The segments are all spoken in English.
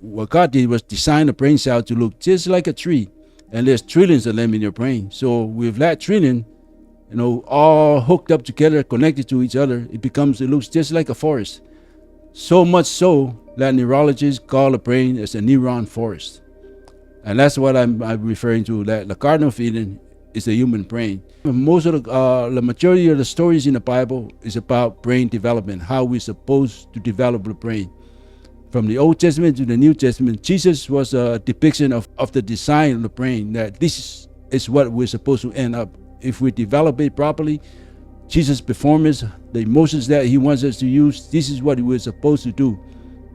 what God did was design the brain cell to look just like a tree, and there's trillions of them in your brain. So with that trillion, all hooked up together, connected to each other, it looks just like a forest. So much so that neurologists call the brain as a neuron forest. And that's what I'm referring to, that the Garden of Eden is the human brain. Most of the majority of the stories in the Bible is about brain development, how we're supposed to develop the brain. From the Old Testament to the New Testament, Jesus was a depiction of the design of the brain, that this is what we're supposed to end up. If we develop it properly, Jesus' performance, the emotions that he wants us to use, this is what we're supposed to do.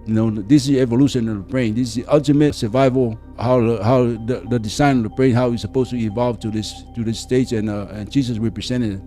This is the evolution of the brain. This is the ultimate survival, how the design of the brain, how it's supposed to evolve to this stage, and Jesus represented it.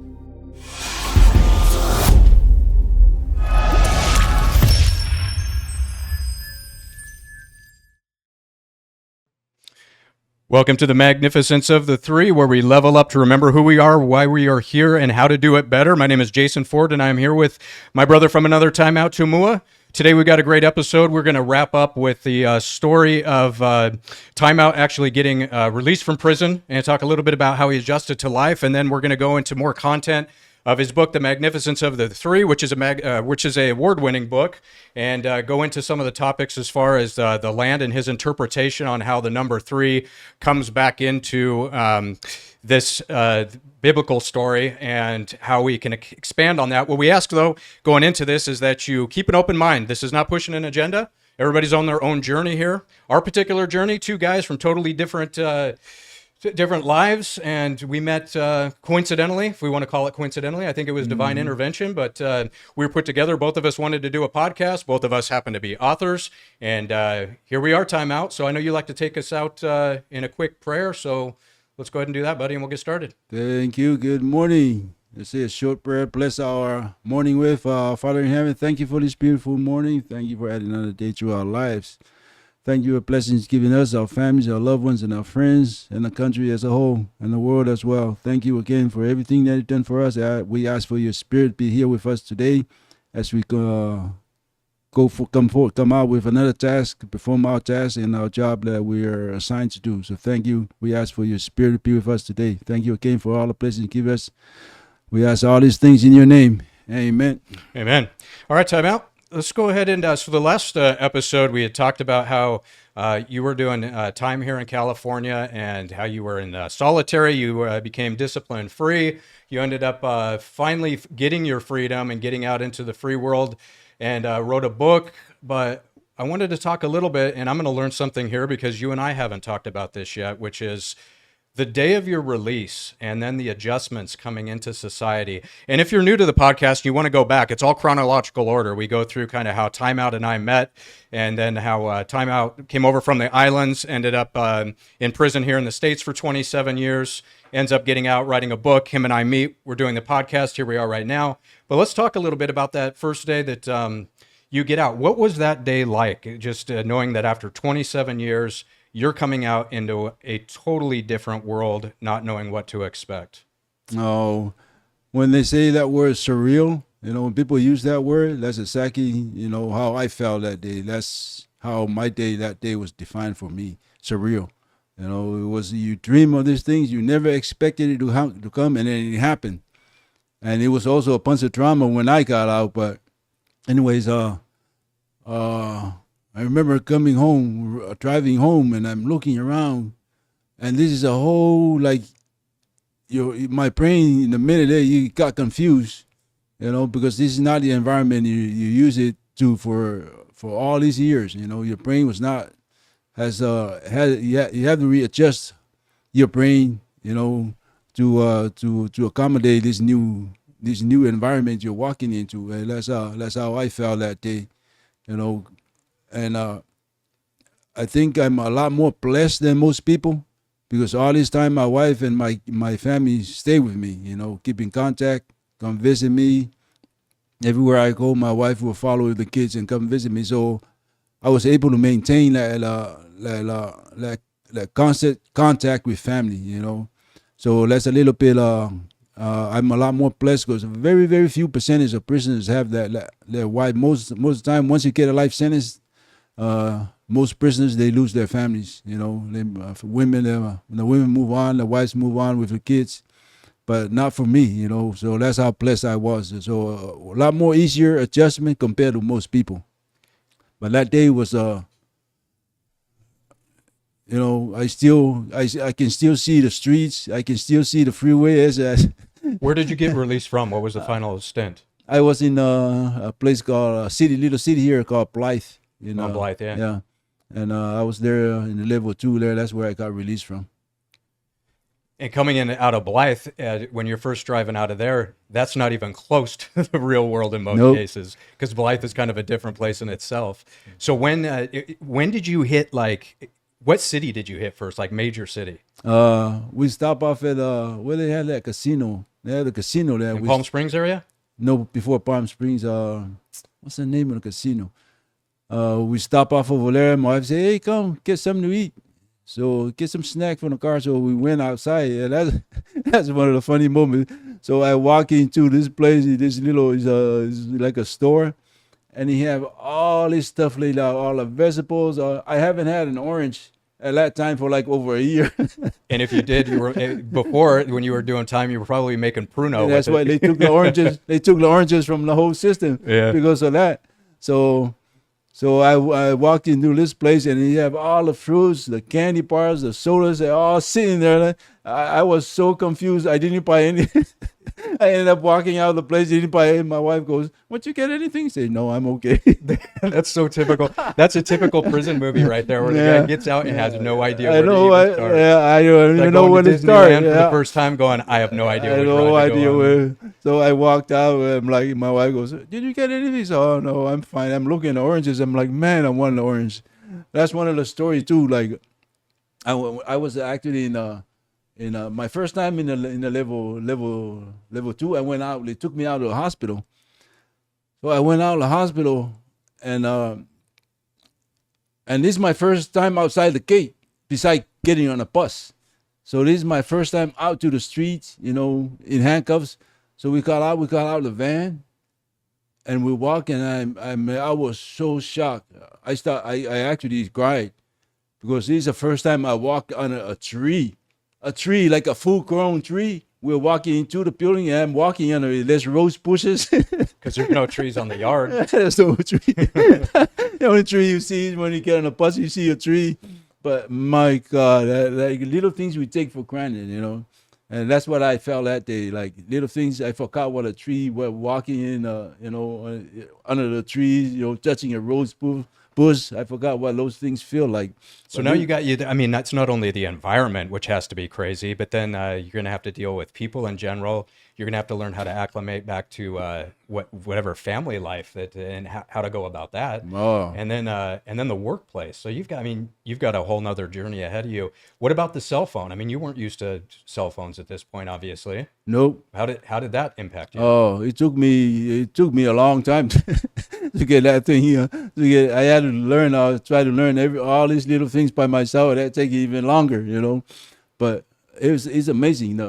Welcome to the Magnificence of the Three, where we level up to remember who we are, why we are here, and how to do it better. My name is Jason Ford, and I'm here with my brother from another Timeout, Taumua. Today we got a great episode. We're going to wrap up with the story of Timeout actually getting released from prison and talk a little bit about how he adjusted to life, and then we're going to go into more content of his book, The Magnificence of the Three, which is a award-winning book, and go into some of the topics as far as the land and his interpretation on how the number three comes back into this biblical story and how we can expand on that. What we ask, though, going into this is that you keep an open mind. This is not pushing an agenda. Everybody's on their own journey here. Our particular journey, two guys from totally different lives, and we met coincidentally, if we want to call it coincidentally. I think it was divine intervention, but we were put together. Both of us wanted to do a podcast. Both of us happen to be authors, and here we are, Timeout. So I know you like to take us out in a quick prayer, so let's go ahead and do that, buddy, and we'll get started. Thank you. Good morning. Let's say a short prayer. Bless our morning with Father in heaven. Thank you for this beautiful morning. Thank you for adding another day to our lives. Thank you for blessings given us, our families, our loved ones, and our friends, and the country as a whole, and the world as well. Thank you again for everything that you've done for us. We ask for your spirit be here with us today as we come out with another task, perform our task and our job that we are assigned to do. So thank you. We ask for your spirit to be with us today. Thank you again for all the blessings you give us. We ask all these things in your name. Amen. Amen. All right, Timeout. Let's go ahead and so the last episode we had talked about how you were doing time here in California and how you were in solitary. You became discipline free. You ended up finally getting your freedom and getting out into the free world, and wrote a book. But I wanted to talk a little bit, and I'm going to learn something here because you and I haven't talked about this yet, which is the day of your release and then the adjustments coming into society. And if you're new to the podcast, you want to go back, it's all chronological order. We go through kind of how Timeout and I met, and then how Timeout came over from the islands, ended up in prison here in the States for 27 years, ends up getting out, writing a book. Him and I meet. We're doing the podcast. Here we are right now. But let's talk a little bit about that first day that you get out. What was that day like? Just knowing that after 27 years, you're coming out into a totally different world, not knowing what to expect. Oh, when they say that word surreal, when people use that word, that's exactly, how I felt that day. That's how my day that day was defined for me, surreal. It was, you dream of these things, you never expected it to come, and then it happened. And it was also a bunch of drama when I got out, but anyways, I remember coming home, driving home, and I'm looking around, and this is a whole, my brain, in the minute there, you got confused, because this is not the environment you use it to for all these years. Your brain was not, you have to readjust your brain, to accommodate this new environment you're walking into. And that's how I felt that day, And I think I'm a lot more blessed than most people, because all this time my wife and my family stay with me, keep in contact, come visit me. Everywhere I go, my wife will follow the kids and come visit me. So I was able to maintain that constant contact with family, So that's a little bit, I'm a lot more blessed, because very, very few percentage of prisoners have that wide. Most of the time, once you get a life sentence, most prisoners, they lose their families. For women, the women move on, the wives move on with the kids, but not for me. So that's how blessed I was. So a lot more easier adjustment compared to most people. But that day was I can still see the streets. I can still see the freeway. Where did you get released from? What was the final stint? I was in a place called little city here called Blythe. Blythe, yeah. Yeah, and I was there in the level 2 there. That's where I got released from. And coming in out of Blythe, when you're first driving out of there, that's not even close to the real world in most cases, because Blythe is kind of a different place in itself. So when did you hit, like, what city did you hit first, like major city? We stopped off at where they had that casino. They had a casino there. In Palm Springs area? No, before Palm Springs. What's the name of the casino? We stopped off over there. My wife said, "Hey, come get something to eat." So get some snack from the car. So we went outside, and that's one of the funny moments. So I walk into this place. This little is like a store, and he have all this stuff laid out, all the vegetables. I haven't had an orange at that time for like over a year. And if you did, you were before, when you were doing time, you were probably making pruno. And that's why they took the oranges. They took the oranges from the whole system because of that. So I walked into this place, and you have all the fruits, the candy bars, the sodas, they're all sitting there. I was so confused. I didn't buy any. I ended up walking out of the place. Didn't buy it. My wife goes, "Won't you get anything?" I say, "No, I'm okay." That's so typical. That's a typical prison movie right there, where the guy gets out and has no idea where to even start. I don't even know where to start. For the first time, going, I have no idea. I have no idea where. So I walked out. I'm like, my wife goes, "Did you get anything?" So, "Oh no, I'm fine." I'm looking at oranges. I'm like, man, I want an orange. That's one of the stories too. Like, I was actually in my first time in the level 2. I went out. They took me out of the hospital. So I went out of the hospital, and this is my first time outside the gate, besides getting on a bus. So this is my first time out to the streets, in handcuffs. So we got out of the van, and we walked, and I was so shocked. I actually cried, because this is the first time I walked on a tree like a full-grown tree. We're walking into the building, and I'm walking under there's rose bushes. Because there's no trees on the yard. There's no tree. The only tree you see is when you get on a bus, you see a tree. But my God, like little things we take for granted, And that's what I felt that day. Like little things, I forgot what a tree. We're walking in, under the trees, touching a rose bush. I forgot what those things feel like. So now I mean, that's not only the environment, which has to be crazy, but then you're going to have to deal with people in general. You're going to have to learn how to acclimate back to whatever family life and how to go about that. Oh. And then the workplace. So you've got a whole nother journey ahead of you. What about the cell phone? I mean, you weren't used to cell phones at this point, obviously. Nope. How did that impact you? Oh, it took me a long time to get that thing here. I had to learn. I try to learn all these little things by myself. That take even longer, But it's amazing.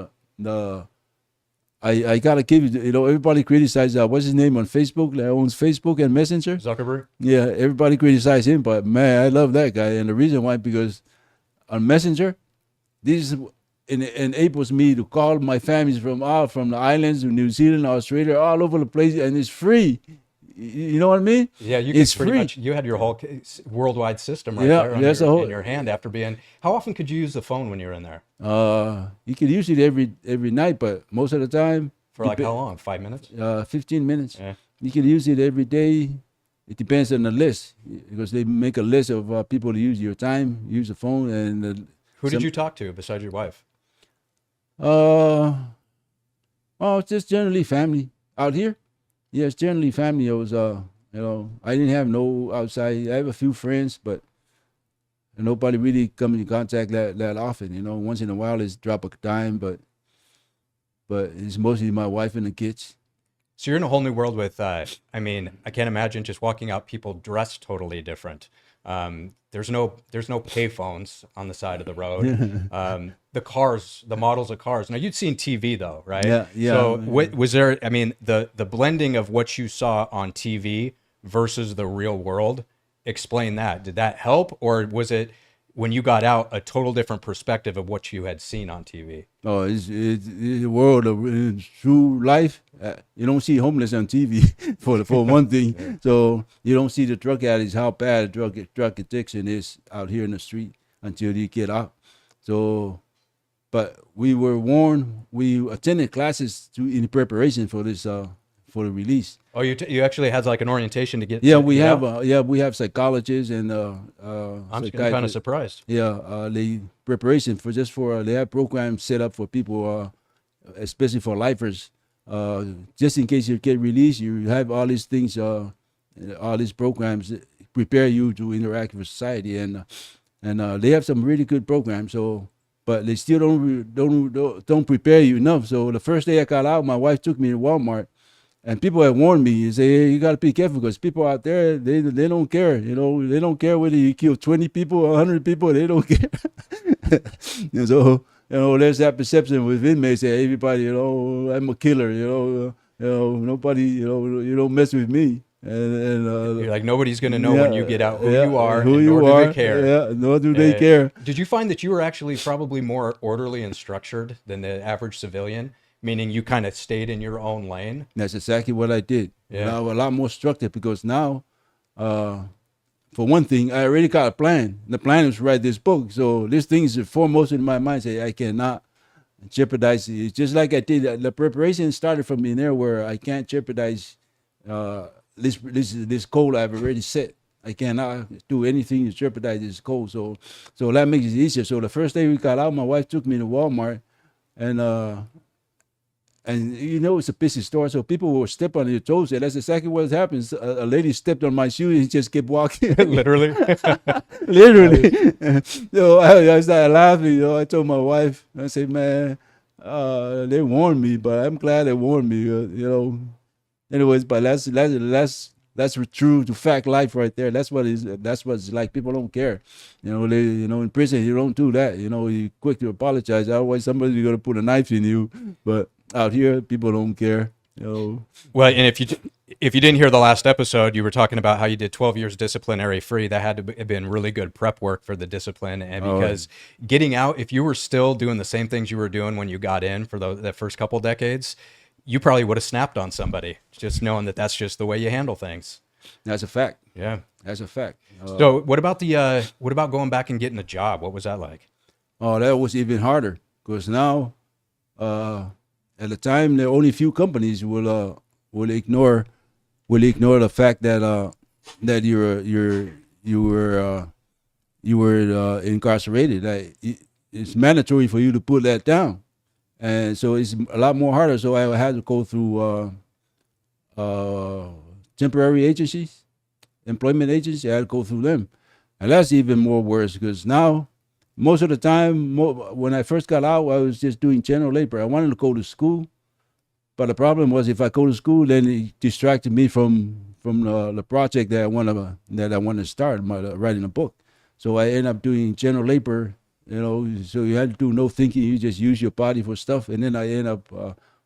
I gotta give you, everybody criticizes what's his name on Facebook that owns Facebook and Messenger. Zuckerberg. Yeah, everybody criticizes him, but man, I love that guy, and the reason why, because on Messenger, this enables me to call my families from the islands of New Zealand, Australia, all over the place, and it's free. You know what I mean? Yeah, it's pretty free. much. You had your whole worldwide system there in your hand after being. How often could you use the phone when you were in there? You could use it every night, but most of the time. For like how long? 5 minutes? 15 minutes. Yeah. You can use it every day. It depends on the list, because they make a list of people to use your time, use the phone, and. Who did you talk to besides your wife? Just generally family out here. Yes, generally family. It was, I didn't have no outside. I have a few friends, but nobody really come in contact that often. Once in a while, it's drop a dime, but it's mostly my wife and the kids. So you're in a whole new world with. I can't imagine just walking out, people dressed totally different. There's no pay phones on the side of the road. The cars, the models of cars. Now you'd seen TV though, right? Yeah. So was there? I mean, the blending of what you saw on TV versus the real world. explain that. Did that help, or was it when you got out a total different perspective of what you had seen on TV? Oh, it's a world of true life. You don't see homeless on TV for one thing. Yeah. So you don't see the drug addicts, how bad drug addiction is out here in the street until you get out. So, but we were warned. We attended classes in preparation for this for the release. Oh, you actually had like an orientation to get. Yeah, we have psychologists and I'm kind of surprised. Yeah, the preparation for they have programs set up for people, especially for lifers. Just in case you get released, you have all these things, all these programs that prepare you to interact with society, and they have some really good programs. So, but they still don't prepare you enough. So the first day I got out, my wife took me to Walmart. And people had warned me, say, hey, you got to be careful because people out there, they don't care. You know, they don't care whether you kill 20 people or 100 people. They don't care. And so, you know, there's that perception with inmates that everybody, you know, I'm a killer. You know, nobody, you don't mess with me. And you're like, nobody's going to know when you get out who you are, who and you nor are. Do they care. Yeah, nor do they care. Did you find that you were actually probably more orderly and structured than the average civilian? Meaning you kind of stayed in your own lane? That's exactly what I did. Yeah. I was a lot more structured because now, for one thing, I already got a plan. The plan is to write this book. So this thing is foremost in my mind. Say I cannot jeopardize it. It's just like I did. The preparation started from in there where I can't jeopardize this goal I've already set. I cannot do anything to jeopardize this goal. So that makes it easier. So the first day we got out, my wife took me to Walmart, and you know it's a busy store, so people will step on your toes. And that's exactly what happens. A lady stepped on my shoe and just kept walking. Literally? Literally. So I started laughing. You know, I told my wife, I said, man, they warned me, but I'm glad they warned me. You know. Anyways, but that's true to fact life right there. That's what it's like. People don't care. You know, in prison you don't do that. You know, you quick to apologize. Otherwise somebody's gonna put a knife in you. But out here, people don't care. You know. Well, and if you didn't hear the last episode, you were talking about how you did 12 years disciplinary free. That had to have been really good prep work for the discipline, and because getting out, if you were still doing the same things you were doing when you got in for the first couple decades, you probably would have snapped on somebody just knowing that that's just the way you handle things. That's a fact. Yeah, that's a fact. So what about going back and getting a job? What was that like? Oh, that was even harder because now, at the time, there are only few companies will ignore the fact that you were incarcerated. Like, it's mandatory for you to put that down. And so it's a lot more harder. So I had to go through temporary agencies, employment agencies. I had to go through them. And that's even more worse because now, most of the time, when I first got out, I was just doing general labor. I wanted to go to school. But the problem was if I go to school, then it distracted me from the project that I want to start, writing a book. So I ended up doing general labor. You know, so you had to do no thinking. You just use your body for stuff. And then I end up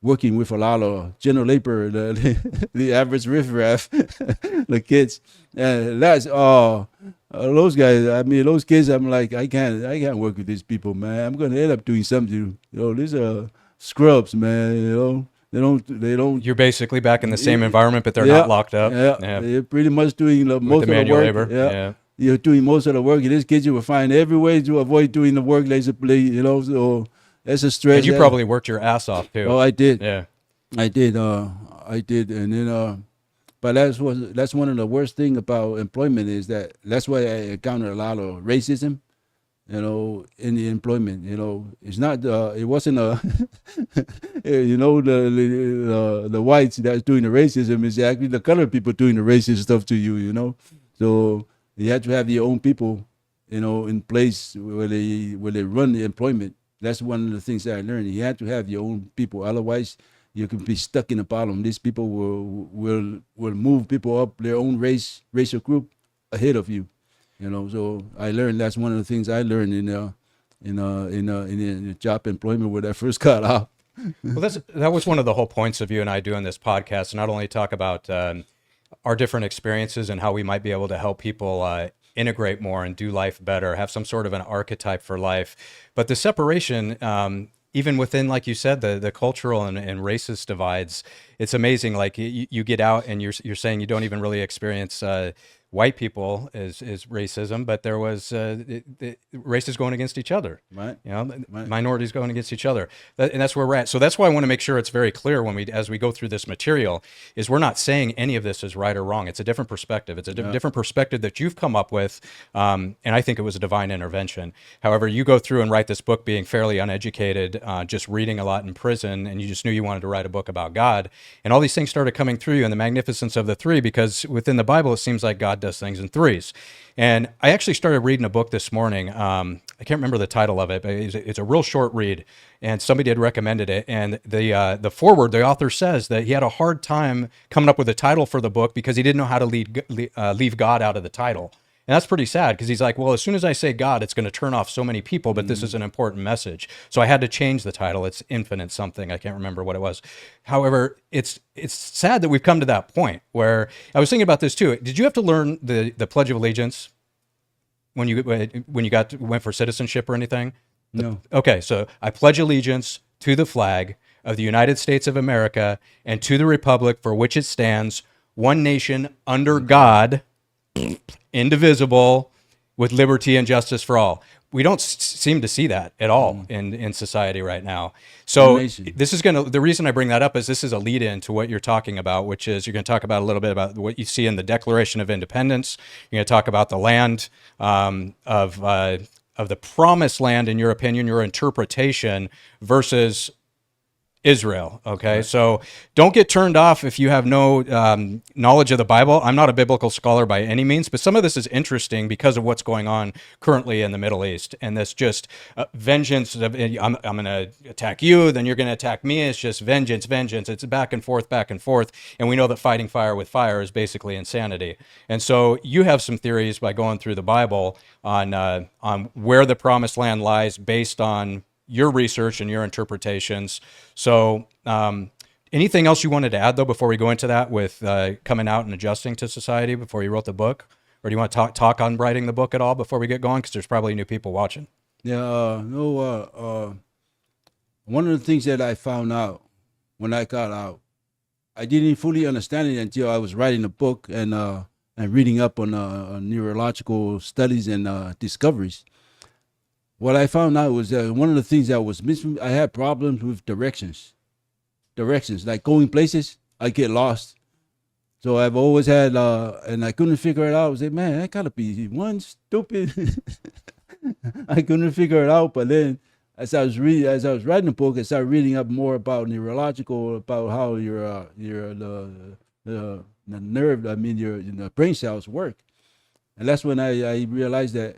working with a lot of general labor, the average riffraff, the kids. And that's those guys. I mean, those kids. I'm like, I can't work with these people, man. I'm gonna end up doing something. You know, these are scrubs, man. You know, they don't. You're basically back in the same environment, but they're not locked up. Yeah, they're pretty much doing most of the manual work. labor. Yeah. You're doing most of the work. In this case, you will find every way to avoid doing the work they play, you know, so that's a stress. And you probably worked your ass off too. Oh, I did. Yeah. I did. And then, but that's one of the worst thing about employment is that's why I encountered a lot of racism, you know, in the employment. You know, it's not, it wasn't you know, the whites that's doing the racism. It's actually the colored people doing the racist stuff to you, you know. So you have to have your own people, you know, in place where they run the employment. That's one of the things that I learned. You have to have your own people, otherwise you can be stuck in a problem. These people will move people up their own racial group ahead of you, you know. So I learned that's one of the things I learned in job employment when I first got out. Well, that was one of the whole points of you and I doing this podcast. Not only talk about our different experiences and how we might be able to help people integrate more and do life better, have some sort of an archetype for life. But the separation, even within, like you said, the cultural and racist divides, it's amazing. Like you get out and you're saying you don't even really experience white people is racism, but there was races going against each other, Right. you know, Right. minorities going against each other, and that's where we're at. So that's why I want to make sure it's very clear as we go through this material, is we're not saying any of this is right or wrong. It's a different perspective. It's a different perspective that you've come up with, and I think it was a divine intervention. However, you go through and write this book being fairly uneducated, just reading a lot in prison, and you just knew you wanted to write a book about God, and all these things started coming through you and the magnificence of the three, because within the Bible it seems like God does things in threes. And I actually started reading a book this morning. I can't remember the title of it, but it's a real short read, and somebody had recommended it. And the foreword, the author says that he had a hard time coming up with a title for the book because he didn't know how to leave God out of the title. And that's pretty sad, because he's like, well, as soon as I say God, it's going to turn off so many people, but this is an important message. So I had to change the title. It's Infinite something. I can't remember what it was. However, it's sad that we've come to that point where I was thinking about this too. Did you have to learn the Pledge of Allegiance when you went for citizenship or anything? No. Okay, so I pledge allegiance to the flag of the United States of America and to the republic for which it stands, one nation under God, indivisible, with liberty and justice for all. We don't seem to see that at all in society right now. So this is the reason I bring that up is this is a lead in to what you're talking about, which is you're going to talk about a little bit about what you see in the Declaration of Independence. You're going to talk about the land of the promised land, in your opinion, your interpretation, versus Israel. Okay. Right. So don't get turned off if you have no knowledge of the Bible. I'm not a biblical scholar by any means, but some of this is interesting because of what's going on currently in the Middle East. And this just vengeance. I'm going to attack you, then you're going to attack me. It's just vengeance. It's back and forth. And we know that fighting fire with fire is basically insanity. And so you have some theories by going through the Bible on where the promised land lies based on your research and your interpretations. So anything else you wanted to add, though, before we go into that with coming out and adjusting to society before you wrote the book? Or do you want to talk on writing the book at all before we get going? Because there's probably new people watching. Yeah, one of the things that I found out when I got out, I didn't fully understand it until I was writing a book and reading up on neurological studies and discoveries. What I found out was that one of the things that was missing, I had problems with directions, like going places, I get lost. So I've always had, and I couldn't figure it out. I was like, man, I gotta be one stupid. I couldn't figure it out. But then as I was writing the book, I started reading up more about neurological, about how the nerve, your brain cells work. And that's when I realized that,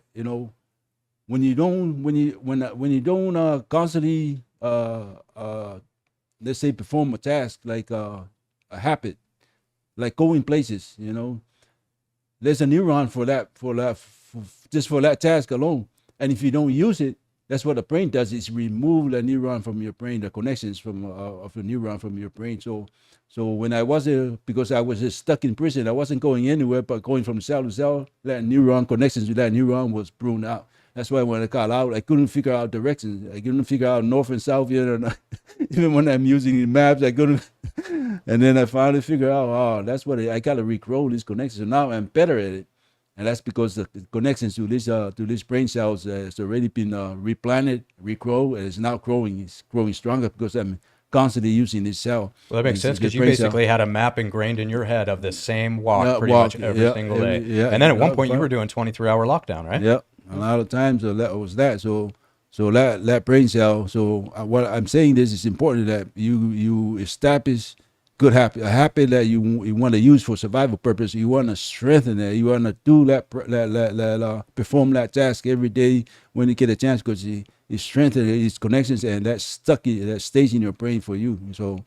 when you don't constantly let's say perform a task like a habit, like going places, there's a neuron for that task alone. And if you don't use it, that's what the brain does, is remove the neuron from your brain, the connections of the neuron from your brain. So when because I was just stuck in prison, I wasn't going anywhere but going from cell to cell. That neuron connections to that neuron was pruned out. That's why when I got out, I couldn't figure out directions. I couldn't figure out north and south yet. Even when I'm using the maps, I couldn't. And then I finally figured out, that's what I got to regrow these connections. So now I'm better at it. And that's because the connections to this brain cells has already been replanted, regrow, and it's now growing. It's growing stronger because I'm constantly using this cell. Well, that makes sense, because you basically had a map ingrained in your head of the same walk much every single day. And then at one point you were doing 23-hour lockdown, right? Yeah. A lot of times that was that. So that brain cell. So what I'm saying is important that you establish good habit, a habit that you want to use for survival purpose. You want to strengthen it. You want to do perform that task every day when you get a chance, because it strengthens its connections, and that stays in your brain for you. So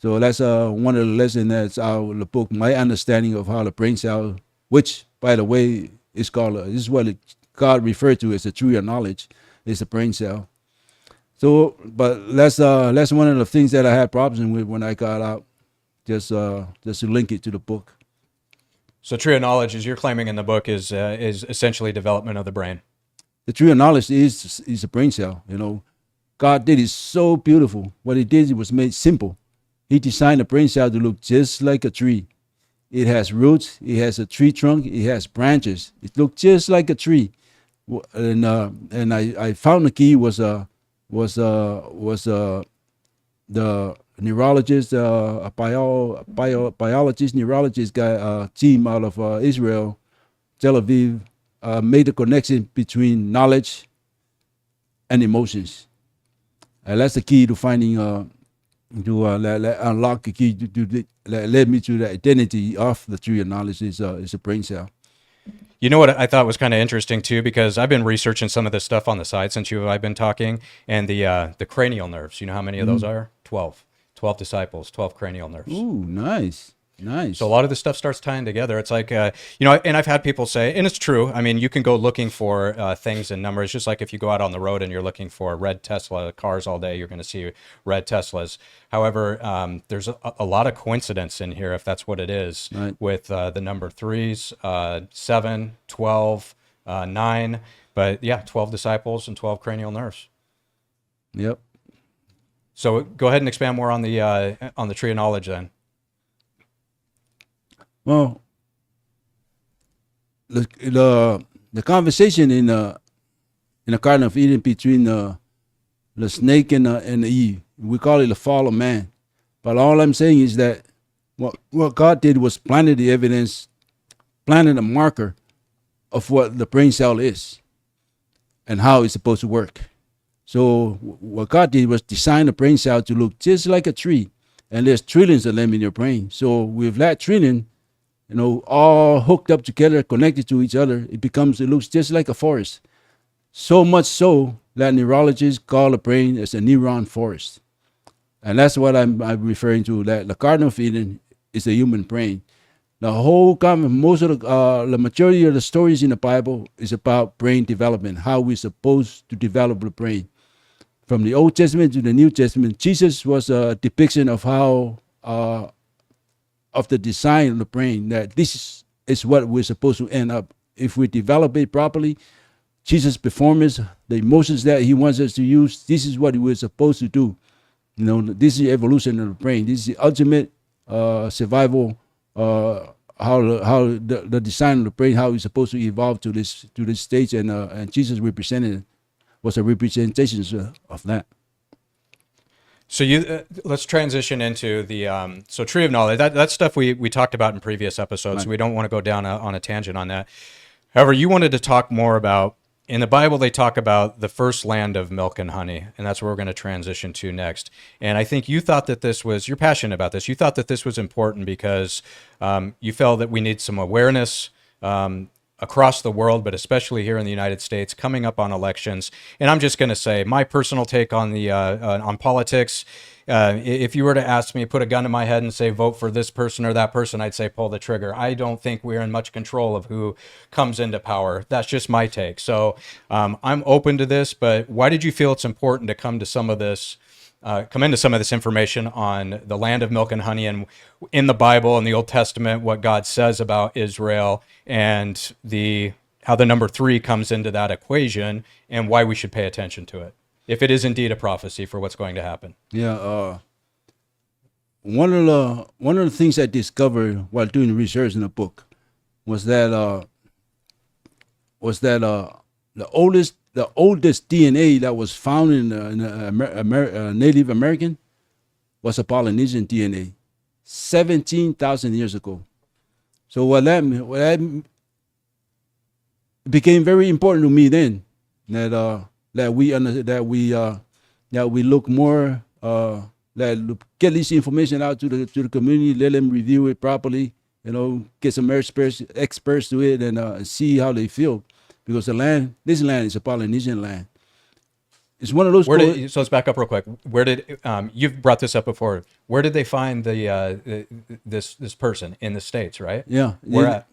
that's one of the lessons that's out of the book. My understanding of how the brain cell, which by the way is called, this is what God referred to as the Trion Knowledge, is the brain cell. So, but that's one of the things that I had problems with when I got out. Just to link it to the book. So Trion Knowledge, as you're claiming in the book, is essentially development of the brain. The Trion Knowledge is a brain cell. God did it so beautiful. What He did, it was made simple. He designed a brain cell to look just like a tree. It has roots. It has a tree trunk. It has branches. It looks just like a tree. And I found the key was the neurologist, biologist, neurologist guy, team out of Israel, Tel Aviv, made the connection between knowledge and emotions. And that's the key to finding, unlock the key that led me to the identity of the tree of knowledge is a brain cell. You know what I thought was kind of interesting too, because I've been researching some of this stuff on the side since you and I've been talking, and the cranial nerves. You know how many of those are? 12 disciples, 12 cranial nerves. Ooh, nice. So a lot of this stuff starts tying together. It's like, and I've had people say, and it's true. I mean, you can go looking for things in numbers, just like if you go out on the road and you're looking for red Tesla cars all day, you're going to see red Teslas. However, there's a lot of coincidence in here, if that's what it is, right, with the number 3s, 7, 12, 9. But yeah, 12 disciples and 12 cranial nerves. Yep. So go ahead and expand more on the tree of knowledge then. Well, the conversation in the Garden of Eden between the snake and Eve, we call it the fall of man. But all I'm saying is that what God did was planted the evidence, planted a marker of what the brain cell is and how it's supposed to work. So what God did was design the brain cell to look just like a tree, and there's trillions of them in your brain. So with that trillion, all hooked up together, connected to each other, it looks just like a forest. So much so that neurologists call the brain as a neuron forest. And that's what I'm referring to, that the Garden of Eden is a human brain. The whole most of the majority of the stories in the Bible is about brain development, how we're supposed to develop the brain. From the Old Testament to the New Testament, Jesus was a depiction of how of the design of the brain, that this is what we're supposed to end up. If we develop it properly, Jesus' performance, the emotions that He wants us to use, this is what we're supposed to do. This is the evolution of the brain. This is the ultimate survival, how the design of the brain, how it's supposed to evolve to this stage, and Jesus was a representation of that. So let's transition into the so tree of knowledge. That stuff we talked about in previous episodes. Right. So we don't want to go down on a tangent on that. However, you wanted to talk more about, in the Bible they talk about the first land of milk and honey, and that's where we're going to transition to next. And I think you thought that you're passionate about this. You thought that this was important because you felt that we need some awareness across the world, but especially here in the United States, coming up on elections. And I'm just going to say my personal take on on politics. If you were to ask me, put a gun to my head and say, vote for this person or that person, I'd say pull the trigger. I don't think we're in much control of who comes into power. That's just my take. So I'm open to this, but why did you feel it's important to come into some of this information on the land of milk and honey, and in the Bible and the Old Testament, what God says about Israel, and how the number 3 comes into that equation, and why we should pay attention to it, if it is indeed a prophecy for what's going to happen. Yeah. One of the things I discovered while doing research in the book was that the oldest DNA that was found in Native American was a Polynesian DNA, 17,000 years ago. So what that became very important to me then, that we look more, get this information out to the community, let them review it properly, get some experts to it, and see how they feel. Because this land is a Polynesian land. It's one of those. So let's back up real quick. Where did you've brought this up before? Where did they find this person in the States? Right? Yeah. Where at?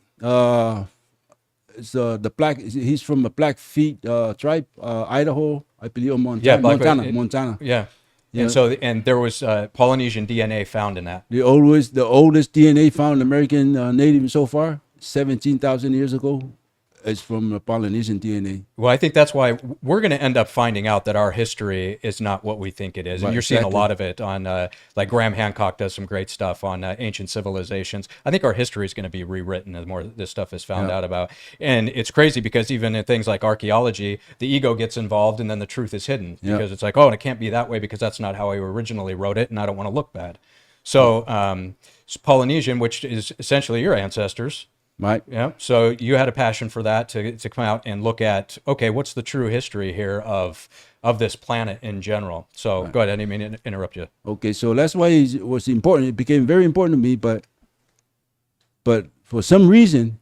It's the Black. He's from the Blackfeet tribe, Idaho, I believe, or Montana. Yeah, Montana. Yeah. Yeah. And there was Polynesian DNA found in that. The oldest DNA found in American native so far, 17,000 years ago, is from the Polynesian DNA. Well, I think that's why we're going to end up finding out that our history is not what we think it is. And Right, you're seeing a exactly. lot of it on, like Graham Hancock does some great stuff on ancient civilizations. I think our history is going to be rewritten the more this stuff is found out about. And it's crazy because even in things like archaeology, the ego gets involved and then the truth is hidden because it's like, oh, and it can't be that way because that's not how I originally wrote it and I don't want to look bad. So Polynesian, which is essentially your ancestors, Right. yeah. So you had a passion for that to come out and look at, okay, what's the true history here of this planet in general? So go ahead. I didn't mean to interrupt you. Okay, so that's why it was important. It became very important to me, but for some reason,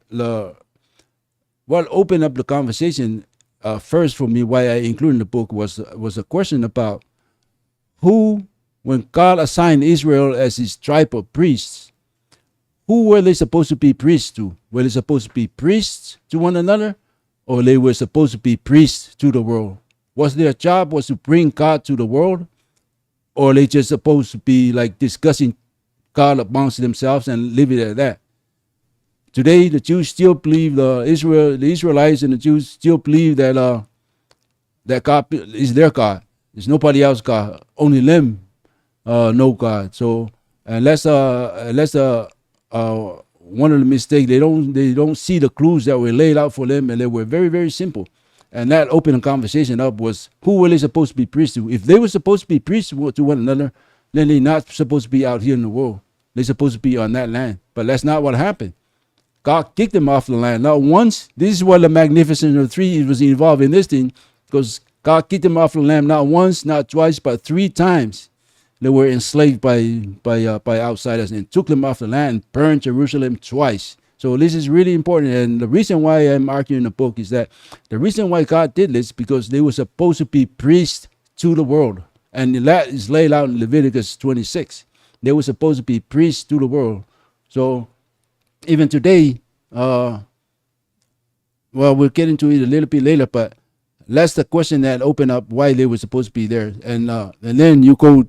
what opened up the conversation first for me, why I included in the book was a question about who, when God assigned Israel as his tribe of priests, who were they supposed to be priests to? Were they supposed to be priests to one another, or they were supposed to be priests to the world? Was their job was to bring God to the world, or they just supposed to be like discussing God amongst themselves and leave it at that? Today, the Jews still believe the Israelites and the Jews still believe that that God is their God. There's nobody else God. Only them know God. So unless one of the mistakes, they don't see the clues that were laid out for them, and they were very, very simple. And that opened the conversation up was, who were they supposed to be priests to? If they were supposed to be priests to one another, then they're not supposed to be out here in the world. They're supposed to be on that land. But that's not what happened. God kicked them off the land. Not once. This is what the Magnificent of the Three was involved in this thing, because God kicked them off the land not once, not twice, but 3 times. They were enslaved by outsiders and took them off the land, burned Jerusalem twice. So this is really important. And the reason why I'm arguing in the book is that the reason why God did this because they were supposed to be priests to the world. And that is laid out in Leviticus 26. They were supposed to be priests to the world. So even today, well, we'll get into it a little bit later, but that's the question that opened up why they were supposed to be there. And then you go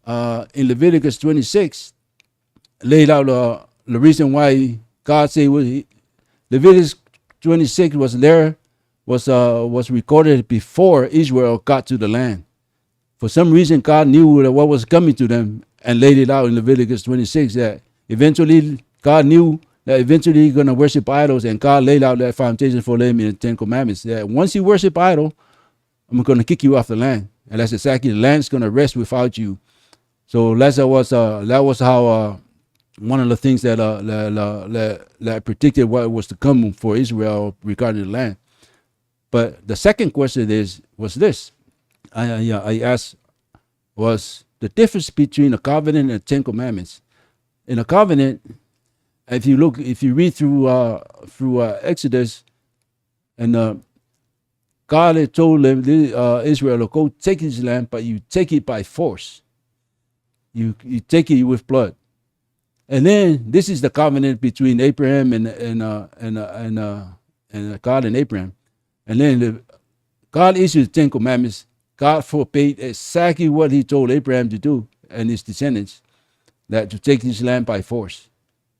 in Leviticus 26, laid out the reason why God said Leviticus 26 was recorded before Israel got to the land. For some reason, God knew that what was coming to them and laid it out in Leviticus 26 that eventually God knew that eventually you're going to worship idols, and God laid out that foundation for them in the 10 Commandments that once you worship idol, I'm going to kick you off the land. And that's exactly, the land's going to rest without you. So that was how one of the things that predicted what was to come for Israel regarding the land. But the second question was this. I asked was the difference between a covenant and 10 Commandments. In a covenant, if you read through Exodus, and God had told them, Israel, to go take his land, but you take it by force. You take it with blood. And then this is the covenant between Abraham and God and Abraham. And then God issued the 10 Commandments. God forbade exactly what he told Abraham to do and his descendants, that to take his land by force.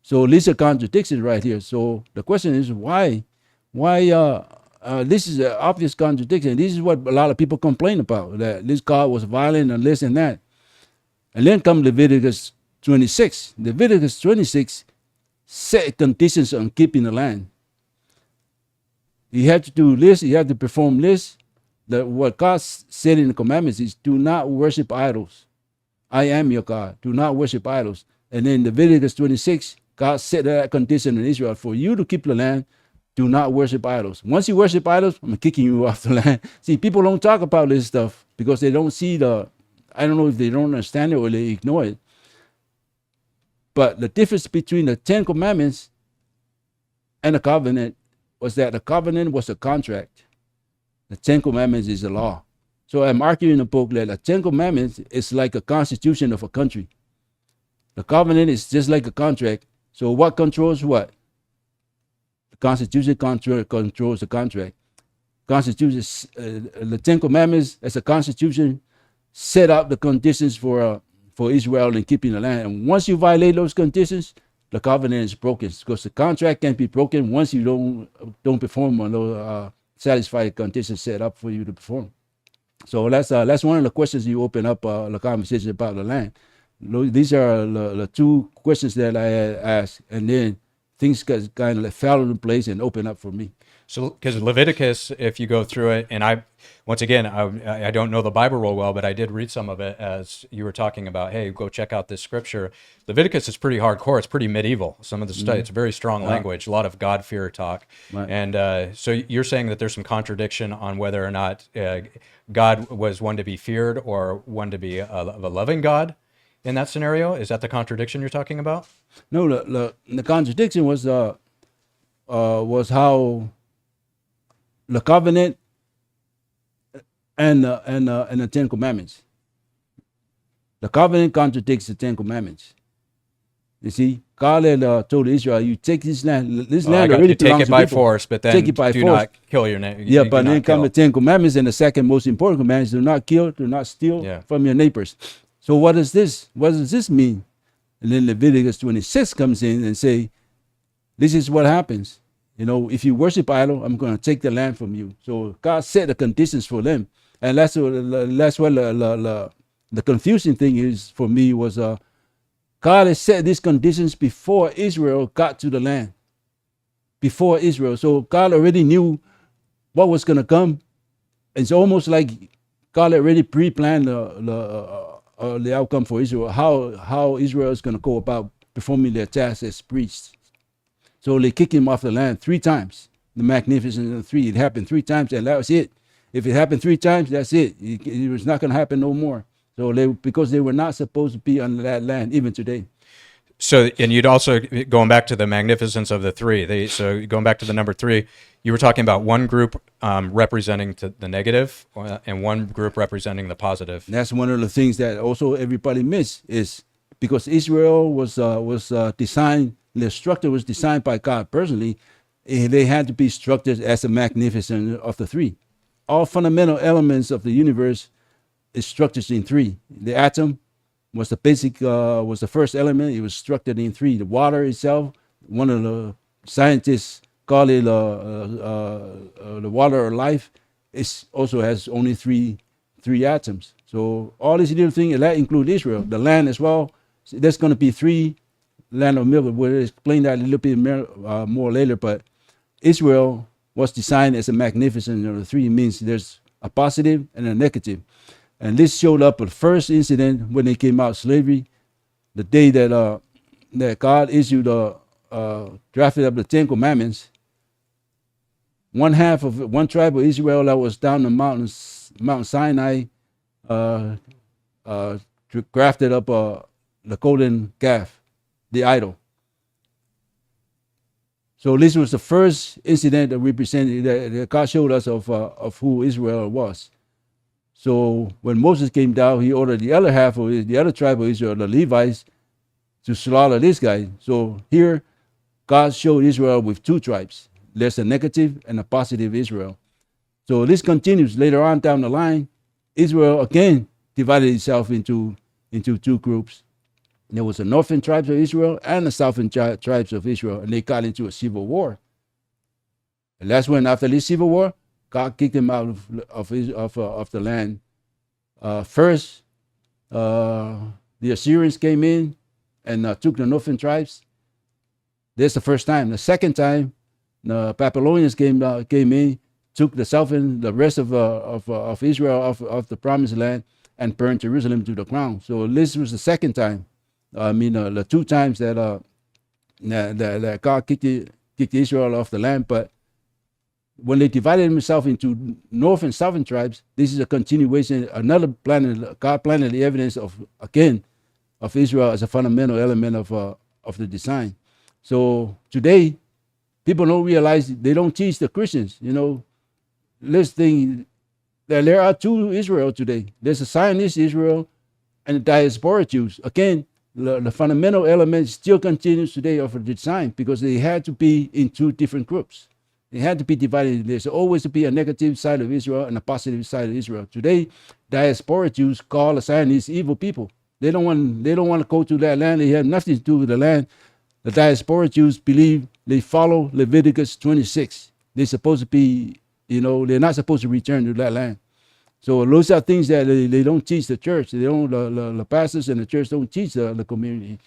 So this is a contradiction right here. So the question is why this is an obvious contradiction. This is what a lot of people complain about, that this God was violent and this and that. And then comes Leviticus 26. Leviticus 26 set conditions on keeping the land. You have to do this, you have to perform this. What God said in the commandments is, do not worship idols. I am your God. Do not worship idols. And then Leviticus 26, God set that condition in Israel. For you to keep the land, do not worship idols. Once you worship idols, I'm kicking you off the land. See, people don't talk about this stuff because they don't see I don't know if they don't understand it or they ignore it. But the difference between the 10 Commandments and the covenant was that the covenant was a contract. The 10 Commandments is a law. So I'm arguing in the book that the 10 Commandments is like a constitution of a country. The covenant is just like a contract. So what controls what? The Constitution controls the contract. Constitution, the 10 Commandments as a constitution set up the conditions for Israel in keeping the land. And once you violate those conditions, the covenant is broken, because the contract can be broken once you don't perform on those satisfy the conditions set up for you to perform. So that's one of the questions you open up the conversation about the land. These are the two questions that I had asked, and then things got kind of fell into place and opened up for me. So, because Leviticus, if you go through it, and once again, I don't know the Bible real well, but I did read some of it as you were talking about, hey, go check out this scripture. Leviticus is pretty hardcore. It's pretty medieval. Some of the stuff, it's very strong language, a lot of God-fear talk. Right. And so you're saying that there's some contradiction on whether or not God was one to be feared or one to be a loving God in that scenario? Is that the contradiction you're talking about? No, the contradiction was how the covenant and the Ten Commandments. The covenant contradicts the Ten Commandments. You see, God had told Israel, "You take this land. This land already belongs to people. Take it by force, but then take it by do force. not kill your neighbor." Yeah, but then come the Ten Commandments, and the second most important commandment is do not kill, do not steal from your neighbors. So what is this? What does this mean? And then Leviticus 26 comes in and say, "This is what happens. You know, if you worship idol, I'm going to take the land from you." So God set the conditions for them, and that's what the confusing thing is for me was God has set these conditions before Israel got to the land. Before Israel, so God already knew what was going to come. It's almost like God already pre-planned the outcome for Israel, how Israel is going to go about performing their task as priests. So they kicked him off the land 3 times. The Magnificent Three. It happened 3 times, and that was it. If it happened 3 times, that's it. It was not going to happen no more. So because they were not supposed to be on that land, even today. So, and you'd also, going back to the magnificence of the 3, so going back to the number 3, you were talking about one group representing the negative and one group representing the positive. And that's one of the things that also everybody miss is because Israel was designed, the structure was designed by God personally, they had to be structured as a magnificent of the 3. All fundamental elements of the universe is structured in 3. The atom was the basic, was the first element. It was structured in 3. The water itself, one of the scientists call it the water of life. It also has only three atoms. So all these little things, that include Israel. The land as well. So there's going to be 3 land of milk. We'll explain that a little bit more later. But Israel was designed as a magnificent of the 3. It means there's a positive and a negative. And this showed up at the first incident when they came out of slavery, the day that that God issued drafted up the 10 Commandments. One tribe of Israel that was down the Mount Sinai, grafted up the golden calf, the idol. So this was the first incident that represented that God showed us of who Israel was. So when Moses came down, he ordered the other half of the other tribe of Israel, the Levites, to slaughter this guy. So here, God showed Israel with 2 tribes. There's a negative and a positive Israel. So this continues later on down the line. Israel again divided itself into 2 groups. There was the northern tribes of Israel and the southern tribes of Israel, and they got into a civil war. And that's when, after this civil war, God kicked them out of the land. First, the Assyrians came in and took the northern tribes. That's the first time. The second time, the Babylonians came in, took the rest of Israel of the promised land, and burned Jerusalem to the ground. So this was the second time. The 2 times that God kicked Israel off the land, but when they divided themselves into north and southern tribes, this is a continuation, another planet. God planted the evidence of Israel as a fundamental element of the design. So today, people don't realize, they don't teach the Christians, this thing, that there are 2 Israel today. There's a Zionist Israel and the diaspora Jews. Again, the fundamental element still continues today of the design because they had to be in 2 different groups. They had to be divided. There's always to be a negative side of Israel and a positive side of Israel. Today, diaspora Jews call the Zionists evil people. They don't want to go to that land. They have nothing to do with the land. the diaspora Jews believe they follow Leviticus 26. They're supposed to be, they're not supposed to return to that land. So those are things that they don't teach the church. They don't. The pastors and the church don't teach the community.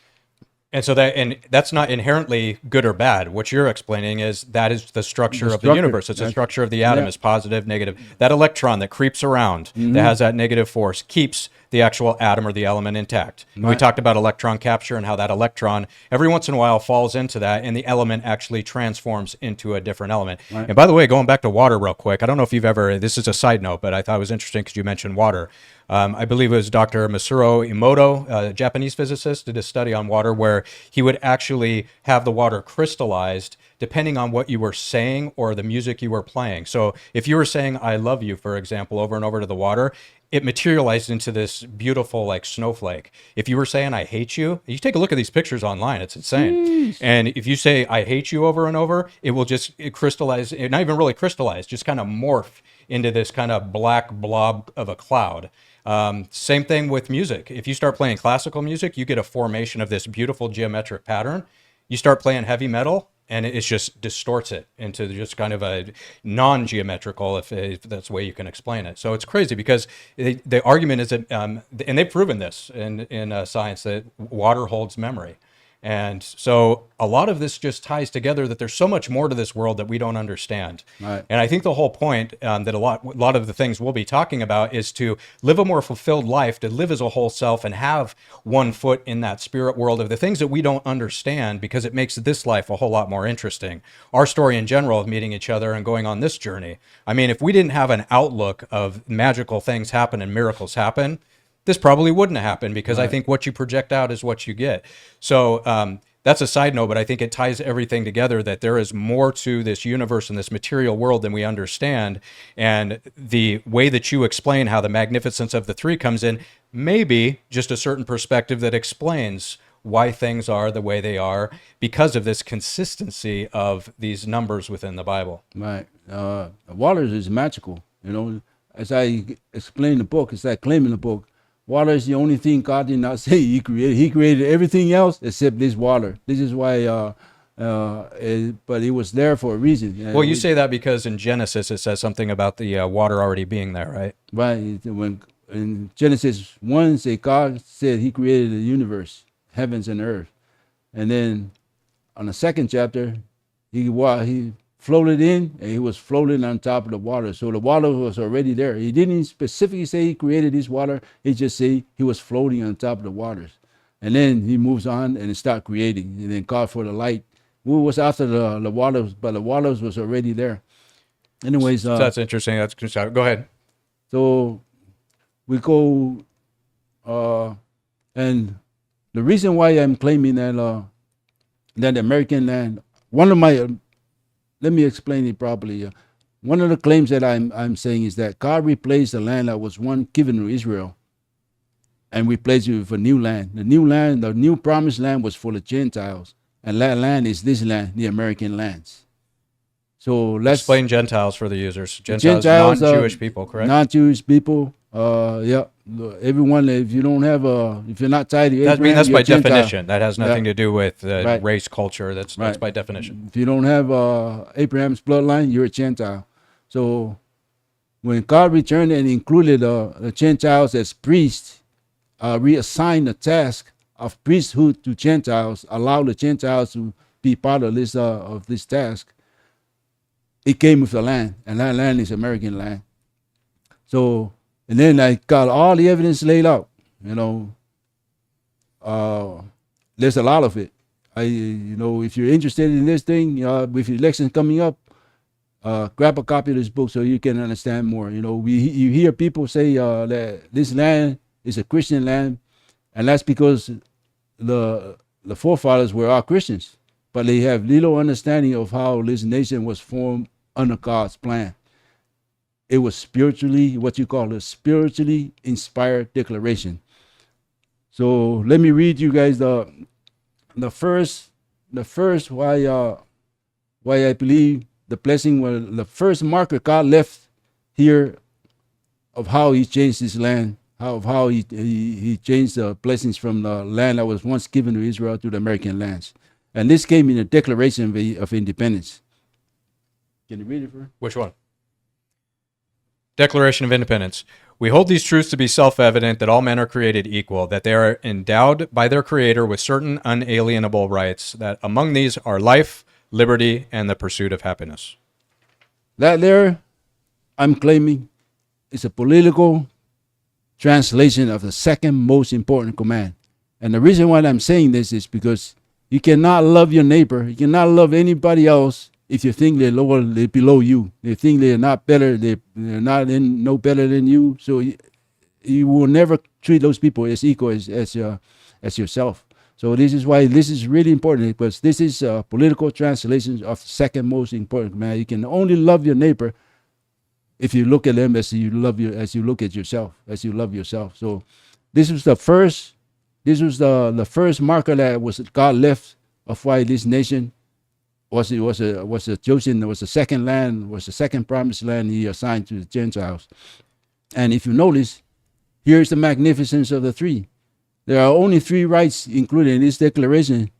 And so that's not inherently good or bad. What you're explaining is that is the structure of the universe. It's the structure of the atom. It's positive, negative. That electron that creeps around, that has that negative force, keeps the actual atom or the element intact. And we talked about electron capture and how that electron every once in a while falls into that and the element actually transforms into a different element. And by the way, going back to water real quick, I don't know if you've ever, this is a side note, but I thought it was interesting because you mentioned water. I believe it was Dr. Masaru Emoto, a Japanese physicist, did a study on water where he would actually have the water crystallized depending on what you were saying or the music you were playing. So if you were saying, I love you, for example, over and over to the water, it materialized into this beautiful like snowflake. If you were saying, I hate you, you take a look at these pictures online, it's insane. And if you say, I hate you over and over, it will just crystallize, not even really crystallize, just kind of morph into this kind of black blob of a cloud. Same thing with music. If you start playing classical music, you get a formation of this beautiful geometric pattern. You start playing heavy metal, and it just distorts it into just kind of a non-geometrical, if that's the way you can explain it. So it's crazy because the argument is that, and they've proven this in science, that water holds memory. And so a lot of this just ties together that there's so much more to this world that we don't understand. Right. And I think the whole point that a lot of the things we'll be talking about is to live a more fulfilled life, to live as a whole self and have one foot in that spirit world of the things that we don't understand, because it makes this life a whole lot more interesting. Our story in general of meeting each other and going on this journey. I mean, if we didn't have an outlook of magical things happen and miracles happen, this probably wouldn't happen, because I think what you project out is what you get. So that's a side note, but I think it ties everything together, that there is more to this universe and this material world than we understand. And the way that you explain how the magnificence of the three comes in, maybe just a certain perspective that explains why things are the way they are because of this consistency of these numbers within the Bible. Right. Water is magical. As I explain in the book, as I claim in the book, water is the only thing God did not say He created. He created everything else except this water. This is why, but it was there for a reason. Well, you say that because in Genesis it says something about the water already being there, right? Right. When in Genesis 1, God said He created the universe, heavens and earth. And then on the second chapter, He floated in, and He was floating on top of the water. So the water was already there. He didn't specifically say He created this water. He just said He was floating on top of the waters. And then He moves on and start creating. And then called for the light. We was after the waters, but the waters was already there. Anyways. So that's interesting. Go ahead. So we go, and the reason why I'm claiming that the American land, let me explain it properly. One of the claims that I'm saying is that God replaced the land that was once given to Israel, and replaced it with a new land. The new promised land was for the Gentiles, and that land is this land, the American lands. So let's explain Gentiles for the users. Gentiles, non-Jewish people, correct? Non-Jewish people. Everyone. If you don't have if you're not tied to Abraham, that's by Gentile. definition. That has nothing to do with race, culture. That's by definition. If you don't have Abraham's bloodline, you're a Gentile. So when God returned and included the Gentiles as priests, reassigned the task of priesthood to Gentiles, allowed the Gentiles to be part of this task. It came with the land, and that land is American land. So. And then I got all the evidence laid out. There's a lot of it. If you're interested in this thing, with elections coming up, grab a copy of this book so you can understand more. You hear people say that this land is a Christian land, and that's because the forefathers were all Christians, but they have little understanding of how this nation was formed under God's plan. It was what you call a spiritually inspired declaration. So let me read you guys the first why I believe the blessing was the first marker God left here of how He changed this land, how he changed the blessings from the land that was once given to Israel to the American lands. And this came in the Declaration of Independence. Can you read it for me? Which one? Declaration of Independence. We hold these truths to be self-evident that all men are created equal, that they are endowed by their Creator with certain unalienable rights, that among these are life, liberty, and the pursuit of happiness. That there, I'm claiming, is a political translation of the second most important command. And the reason why I'm saying this is because you cannot love your neighbor, you cannot love anybody else if you think they're below you. They think they're not better, they're not no better than you. So you will never treat those people as equal as yourself. So this is why this is really important, because this is a political translation of the second most important command. You can only love your neighbor if you look at them as you look at yourself, as you love yourself. So this was the first marker that was God left of why this nation was chosen. It was the second land, was the second promised land He assigned to the Gentiles. And if you notice, here's the magnificence of the three. There are only three rights included in this declaration: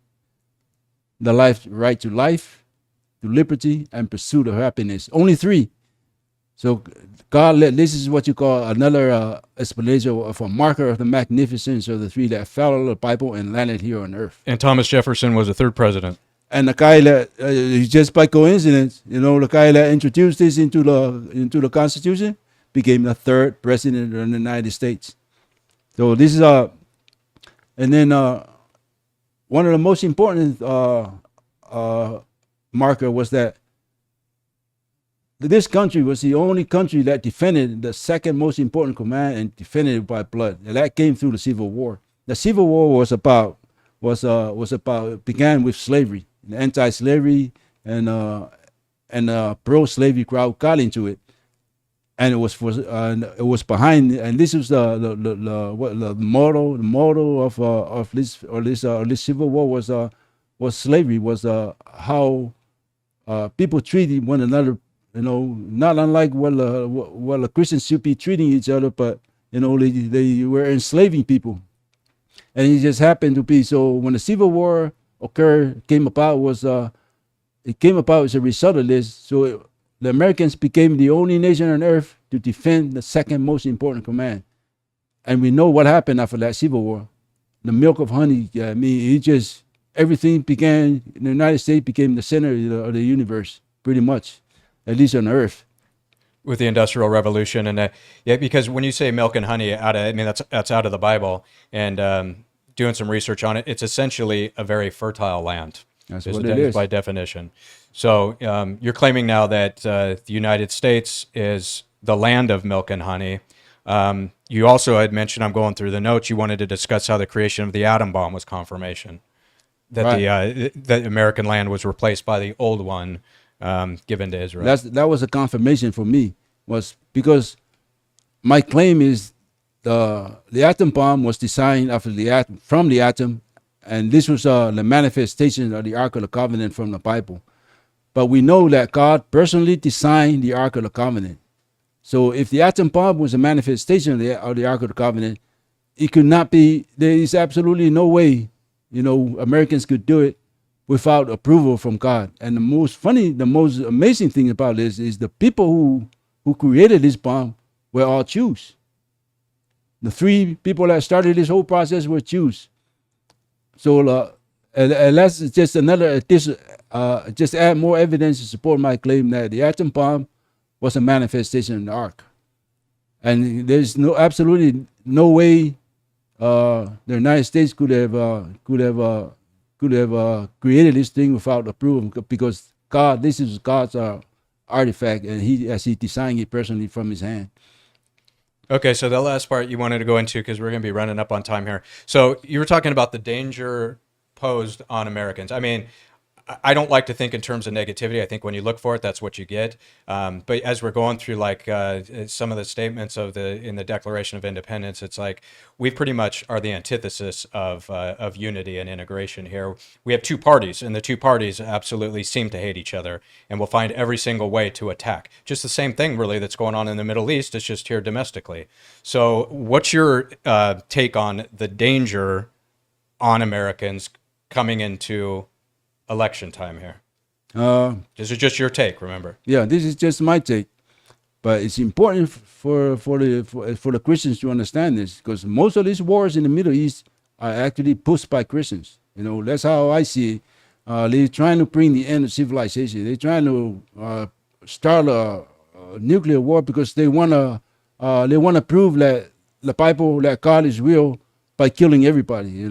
the right to life, to liberty, and pursuit of happiness. Only three. So this is what you call another explanation of a marker of the magnificence of the three that fell out of the Bible and landed here on earth. And Thomas Jefferson was the third president. And the guy that, just by coincidence, the guy that introduced this into the Constitution became the third president of the United States. So this is and then one of the most important marker was that this country was the only country that defended the second most important command and defended it by blood. And that came through the Civil War. The Civil War began with slavery. The anti-slavery and pro-slavery crowd got into it, and it was behind. And this was the motto of this Civil War was slavery, was how people treated one another. Not unlike what the Christians should be treating each other, but they were enslaving people, and it just happened to be so. When the Civil War came about as a result of this. So the Americans became the only nation on earth to defend the second most important command. And we know what happened after that Civil War. The milk of honey. Everything began. The United States became the center of the universe, pretty much, at least on earth. With the Industrial Revolution, and because when you say milk and honey, that's out of the Bible, and doing some research on it, it's essentially a very fertile land. That's what it is by definition. So you're claiming now that the United States is the land of milk and honey. You also had mentioned, I'm going through the notes, you wanted to discuss how the creation of the atom bomb was confirmation that right. The American land was replaced by the old one given to Israel. That was a confirmation for me, was because my claim is the atom bomb was designed from the atom, and this was the manifestation of the Ark of the Covenant from the Bible. But we know that God personally designed the Ark of the Covenant. So if the atom bomb was a manifestation of the Ark of the Covenant, it could not be. There is absolutely no way, Americans could do it without approval from God. And the most amazing thing about this is the people who created this bomb were all Jews. The three people that started this whole process were Jews. So and that's just just add more evidence to support my claim that the atom bomb was a manifestation of the Ark. And there's absolutely no way the United States could have created this thing without approval, because this is God's artifact, and he designed it personally from his hand. Okay, so the last part you wanted to go into, because we're going to be running up on time here. So you were talking about the danger posed on Americans. I don't like to think in terms of negativity. I think when you look for it, that's what you get. But as we're going through some of the statements in the Declaration of Independence, it's like we pretty much are the antithesis of unity and integration here. We have two parties, and the two parties absolutely seem to hate each other and will find every single way to attack. Just the same thing, really, that's going on in the Middle East. It's just here domestically. So what's your take on the danger on Americans coming into election time here? Uh, This is just your take, remember? yeah, this is just my take, but it's important for the Christians to understand this, because most of these wars in the Middle East are actually pushed by Christians. That's how I see it. They're trying to bring the end of civilization. They're trying to start a nuclear war because they wanna prove that the Bible, that God is real, by killing everybody.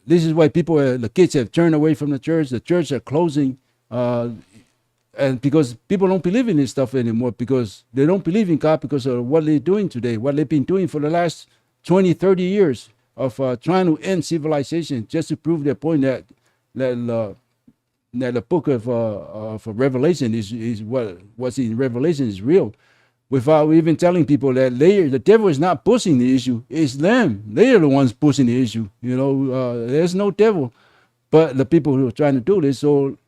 This is why the kids have turned away from the church. The church are closing, and because people don't believe in this stuff anymore, because they don't believe in God because of what they're doing today, what they've been doing for the last 20, 30 years of trying to end civilization, just to prove their point that the book of Revelation is what's in Revelation is real, without even telling people that the devil is not pushing the issue. It's them. They are the ones pushing the issue. There's no devil, but the people who are trying to do this. So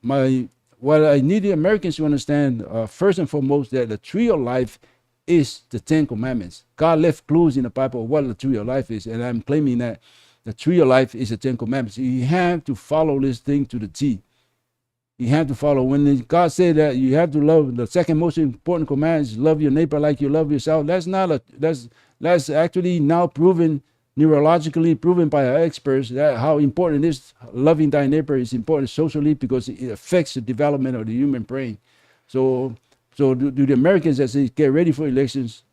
what I need the Americans to understand, first and foremost, that the tree of life is the Ten Commandments. God left clues in the Bible of what the tree of life is, and I'm claiming that the tree of life is the Ten Commandments. You have to follow this thing to the T. You have to follow. When God said that you have to love, the second most important command is love your neighbor like you love yourself. That's actually now proven, neurologically proven by our experts, that how important it is. Loving thy neighbor is important socially because it affects the development of the human brain. So do the Americans, as they get ready for elections,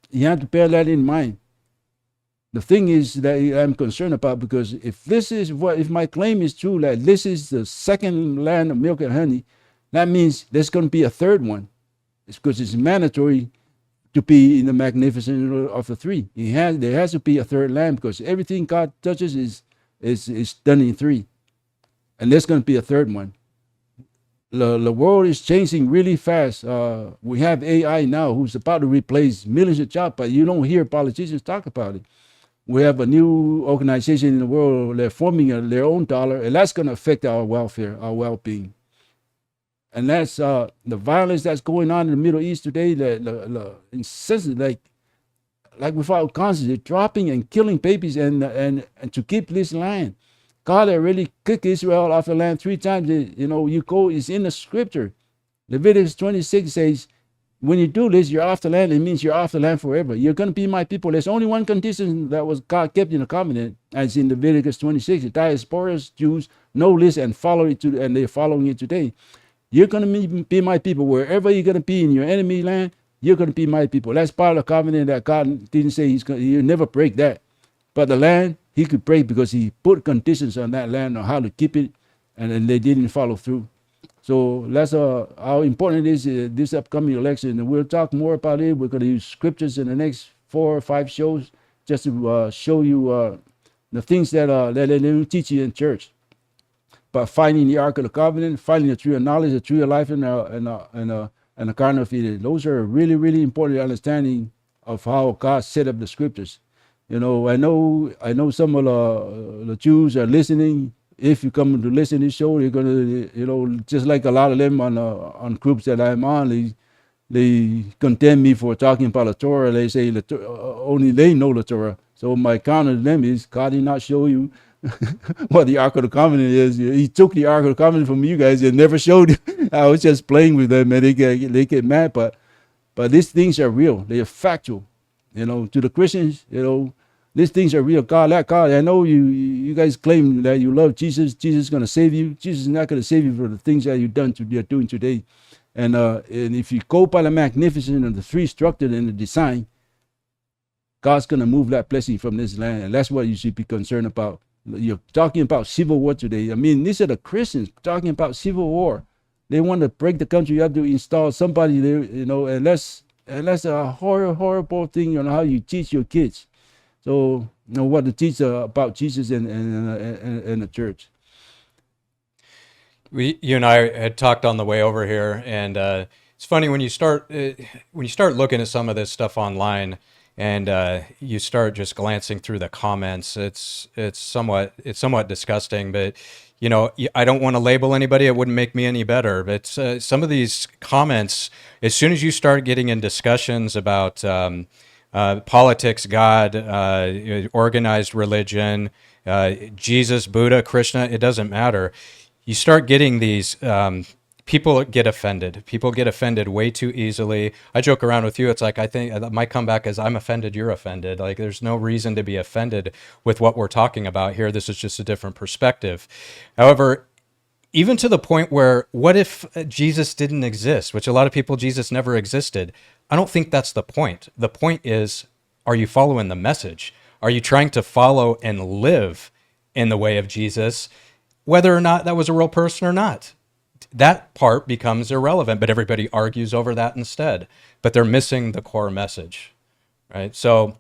you have to bear that in mind. The thing is that I'm concerned about, because if my claim is true, that this is the second land of milk and honey, that means there's going to be a third one. It's because it's mandatory to be in the magnificent of the three. There has to be a third land, because everything God touches is done in three, and there's going to be a third one. The world is changing really fast. We have AI now who's about to replace millions of jobs, but you don't hear politicians talk about it. We have a new organization in the world. They're forming their own dollar, and that's going to affect our welfare, our well-being. And that's the violence that's going on in the Middle East today. The incessant, like without conscience, they're dropping and killing babies, and to keep this land. God already kicked Israel off the land 3 times. It's in the scripture. Leviticus 26 says, when you do this, you're off the land. It means you're off the land forever. You're going to be my people. There's only one condition that was God kept in the covenant, as in Leviticus 26. The diaspora Jews know this and follow it, and they're following it today. You're going to be my people. Wherever you're going to be in your enemy land, you're going to be my people. That's part of the covenant that God didn't say he'll never break that. But the land, he could break, because he put conditions on that land on how to keep it, and then they didn't follow through. So that's how important it is, this upcoming election. And we'll talk more about it. We're going to use scriptures in the next 4 or 5 shows just to show you the things that they don't teach you in church. But finding the Ark of the Covenant, finding the tree of knowledge, the tree of life, and the Garden of Eden. Those are really, really important understanding of how God set up the scriptures. I know some of the Jews are listening. If you come to listen to this show, you're gonna, just like a lot of them on groups that I'm on, they condemn me for talking about the Torah. They say only they know the Torah. So my counter to them is, God did not show you what the Ark of the Covenant is. He took the Ark of the Covenant from you guys and never showed you. I was just playing with them, and they get mad. But these things are real. They are factual. To the Christians, these things are real. God, I know you guys claim that you love Jesus. Jesus is going to save you. Jesus is not going to save you for the things that you're doing today. And if you go by the magnificence of the 3 structure and the design, God's going to move that blessing from this land. And that's what you should be concerned about. You're talking about civil war today. I mean, these are the Christians talking about civil war. They want to break the country. You have to install somebody there, and that's a horrible thing on how you teach your kids. So, what to teach about Jesus and the church. You and I had talked on the way over here, and it's funny when you start looking at some of this stuff online, and you start just glancing through the comments. It's somewhat disgusting, but I don't want to label anybody. It wouldn't make me any better. But some of these comments, as soon as you start getting in discussions about politics, God, organized religion, Jesus, Buddha, Krishna, it doesn't matter. you start getting these people get offended. People get offended way too easily. I joke around with you. It's like, I think my comeback is, I'm offended, you're offended. Like, there's no reason to be offended with what we're talking about here. This is just a different perspective. However, even to the point where, what if Jesus didn't exist, which a lot of people, Jesus never existed. I don't think that's the point. The point is, are you following the message? Are you trying to follow and live in the way of Jesus, whether or not that was a real person or not? That part becomes irrelevant, but everybody argues over that instead. But they're missing the core message, right? So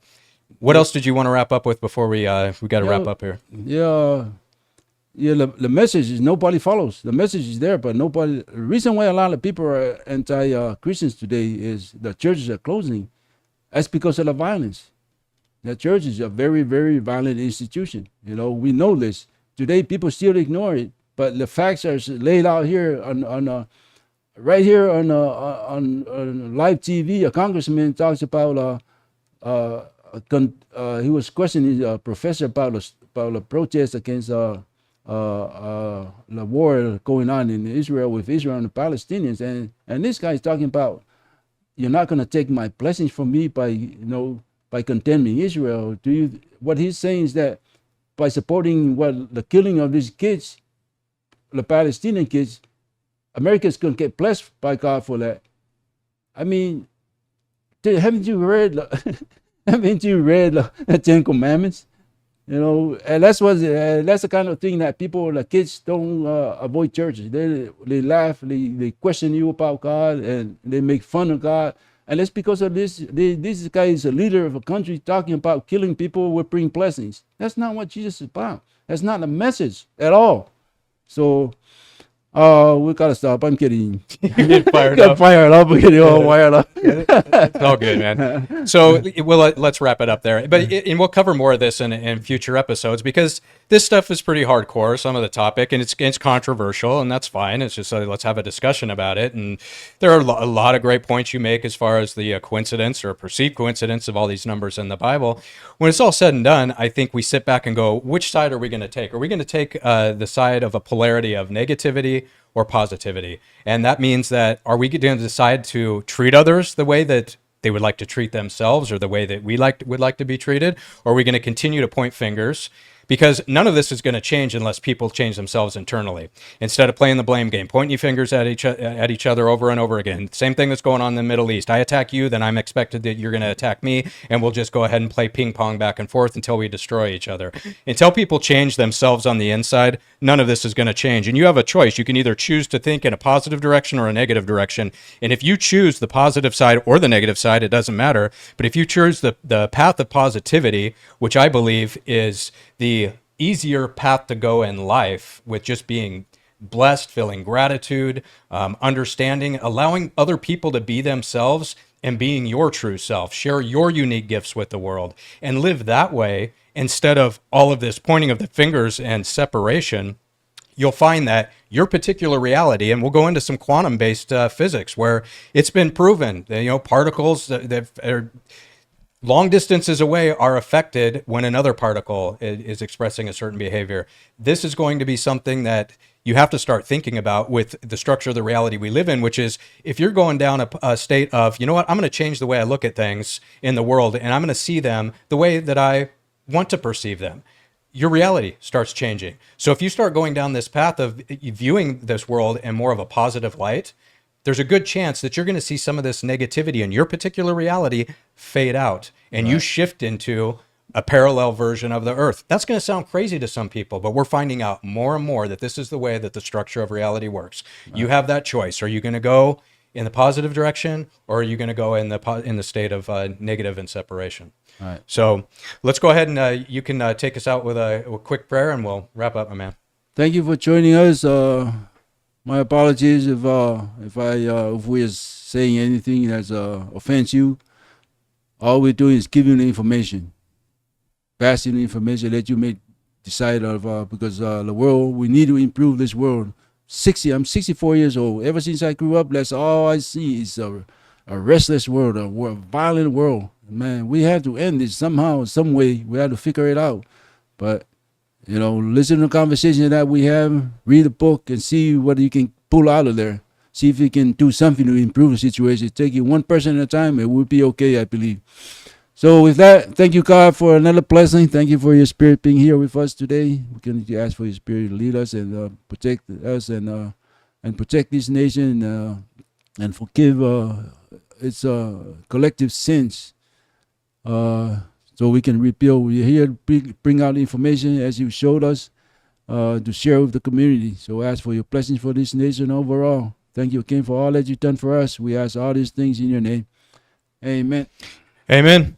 what else did you want to wrap up with before we got to wrap up here? The message is nobody follows. The message is there, but nobody. The reason why a lot of people are anti-Christians today is the churches are closing. That's because of the violence. The church is a very, very violent institution. We know this. Today, people still ignore it, but the facts are laid out here right here on live TV. A congressman talks about he was questioning a professor about a protest against the war going on in Israel with Israel and the Palestinians, and this guy is talking about, you're not going to take my blessings from me by condemning Israel. What he's saying is that by supporting the killing of these kids, the Palestinian kids, America's going to get blessed by God for that. I mean, haven't you read the Ten Commandments? And that's the kind of thing that the kids don't avoid churches. They laugh, they question you about God, and they make fun of God. And that's because of this. This guy is a leader of a country talking about killing people will bring blessings. That's not what Jesus is about. That's not the message at all. So we gotta stop. I'm kidding. Get fired Get up. fired up. We're getting all fired up. It's all good, man. So let's wrap it up there. But and we'll cover more of this in future episodes, because this stuff is pretty hardcore, some of the topic, and it's controversial, and that's fine. It's just let's have a discussion about it. And there are a lot of great points you make as far as the coincidence or perceived coincidence of all these numbers in the Bible. When it's all said and done, I think we sit back and go, which side are we going to take? Are we going to take the side of a polarity of negativity or positivity? And that means that, are we going to decide to treat others the way that they would like to treat themselves, or the way that we would like to be treated? Or are we going to continue to point fingers? Because none of this is going to change unless people change themselves internally. Instead of playing the blame game, pointing fingers at each other over and over again. Same thing that's going on in the Middle East. I attack you, then I'm expected that you're going to attack me, and we'll just go ahead and play ping pong back and forth until we destroy each other. Until people change themselves on the inside, none of this is going to change. And you have a choice. You can either choose to think in a positive direction or a negative direction. And if you choose the positive side or the negative side, it doesn't matter. But if you choose the path of positivity, which I believe is the easier path to go in life, with just being blessed, feeling gratitude, understanding, allowing other people to be themselves and being your true self, share your unique gifts with the world, and live that way instead of all of this pointing of the fingers and separation, you'll find that your particular reality, and we'll go into some quantum-based physics where it's been proven that, particles that are long distances away are affected when another particle is expressing a certain behavior. This is going to be something that you have to start thinking about with the structure of the reality we live in, which is, if you're going down a state of, I'm going to change the way I look at things in the world, and I'm going to see them the way that I want to perceive them, your reality starts changing. So if you start going down this path of viewing this world in more of a positive light, there's a good chance that you're going to see some of this negativity in your particular reality fade out, and you shift into a parallel version of the earth. That's going to sound crazy to some people, but we're finding out more and more that this is the way that the structure of reality works. Right. You have that choice. Are you going to go in the positive direction, or are you going to go in the state of negative and separation? Right. So let's go ahead and you can take us out with a quick prayer, and we'll wrap up, my man. Thank you for joining us. My apologies if we're saying anything that's offends you. All we're doing is giving the information, passing the information that you may decide of, because the world, we need to improve this world. I'm 64 years old. Ever since I grew up, that's all I see is a restless world, a violent world. Man, we have to end this somehow, some way. We have to figure it out. But Listen to the conversation that we have, read a book, and see what you can pull out of there. See if you can do something to improve the situation. Take it one person at a time, it will be okay, I believe. So with that, thank you, God, for another blessing. Thank you for your Spirit being here with us today. We can ask for your Spirit to lead us and protect us and protect this nation and forgive its collective sins. So we can rebuild. We're here to bring out information as you showed us to share with the community. So ask for your blessings for this nation overall. Thank you again for all that you've done for us. We ask all these things in your name. Amen. Amen.